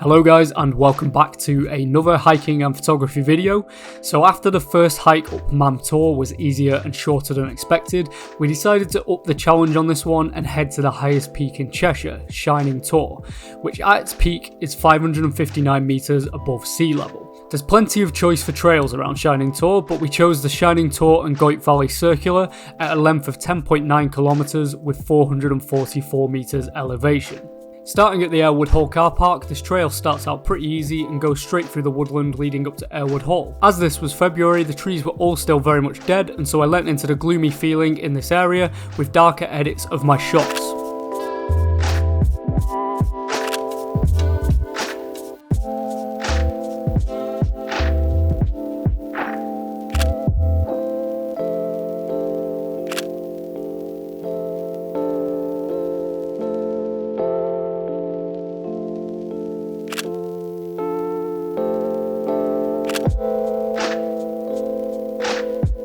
Hello guys and welcome back to another hiking and photography video. So after the first hike up Mam Tor was easier and shorter than expected, we decided to up the challenge on this one and head to the highest peak in Cheshire, Shining Tor, which at its peak is 559 metres above sea level. There's plenty of choice for trails around Shining Tor, but we chose the Shining Tor and Goit Valley Circular at a length of 10.9 kilometres with 444 metres elevation. Starting at the Airwood Hall car park, this trail starts out pretty easy and goes straight through the woodland leading up to Airwood Hall. As this was February, the trees were all still very much dead, and so I lent into the gloomy feeling in this area with darker edits of my shots.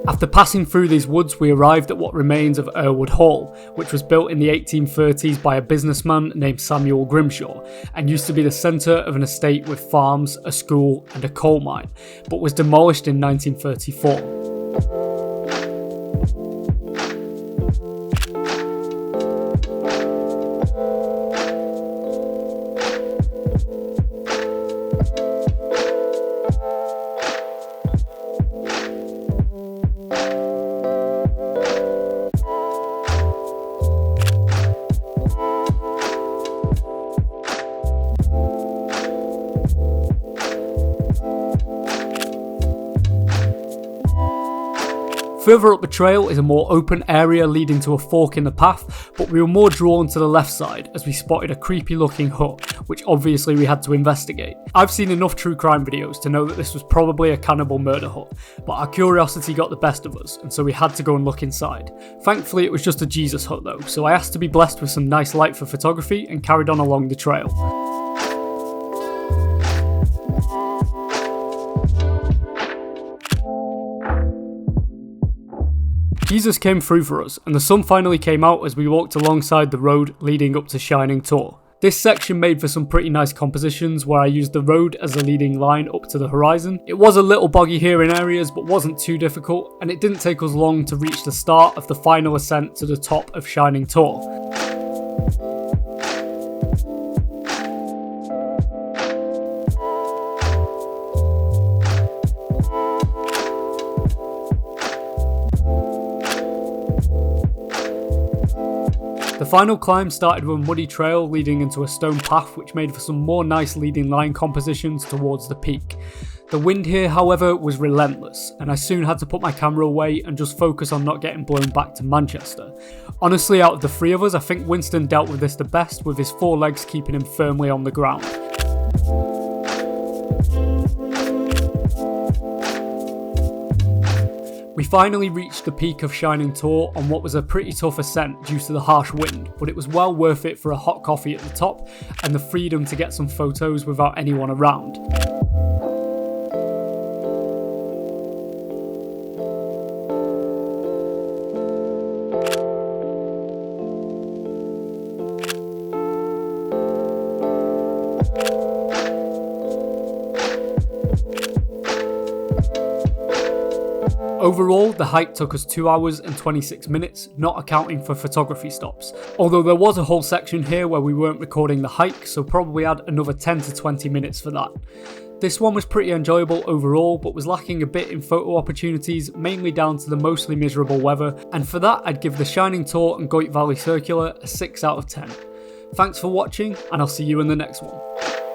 After passing through these woods, we arrived at what remains of Airwood Hall, which was built in the 1830s by a businessman named Samuel Grimshaw, and used to be the centre of an estate with farms, a school and a coal mine, but was demolished in 1934. Further up the trail is a more open area leading to a fork in the path, but we were more drawn to the left side as we spotted a creepy looking hut, which obviously we had to investigate. I've seen enough true crime videos to know that this was probably a cannibal murder hut, but our curiosity got the best of us, and so we had to go and look inside. Thankfully it was just a Jesus hut though, so I asked to be blessed with some nice light for photography and carried on along the trail. Jesus came through for us, and the sun finally came out as we walked alongside the road leading up to Shining Tor. This section made for some pretty nice compositions where I used the road as a leading line up to the horizon. It was a little boggy here in areas but wasn't too difficult, and it didn't take us long to reach the start of the final ascent to the top of Shining Tor. The final climb started with a muddy trail leading into a stone path which made for some more nice leading line compositions towards the peak. The wind here, however, was relentless, and I soon had to put my camera away and just focus on not getting blown back to Manchester. Honestly, out of the three of us, I think Winston dealt with this the best, with his four legs keeping him firmly on the ground. We finally reached the peak of Shining Tor on what was a pretty tough ascent due to the harsh wind, but it was well worth it for a hot coffee at the top and the freedom to get some photos without anyone around. Overall, the hike took us 2 hours and 26 minutes, not accounting for photography stops. Although there was a whole section here where we weren't recording the hike, so probably had another 10 to 20 minutes for that. This one was pretty enjoyable overall, but was lacking a bit in photo opportunities, mainly down to the mostly miserable weather, and for that I'd give the Shining Tor and Goit Valley Circular a 6 out of 10. Thanks for watching, and I'll see you in the next one.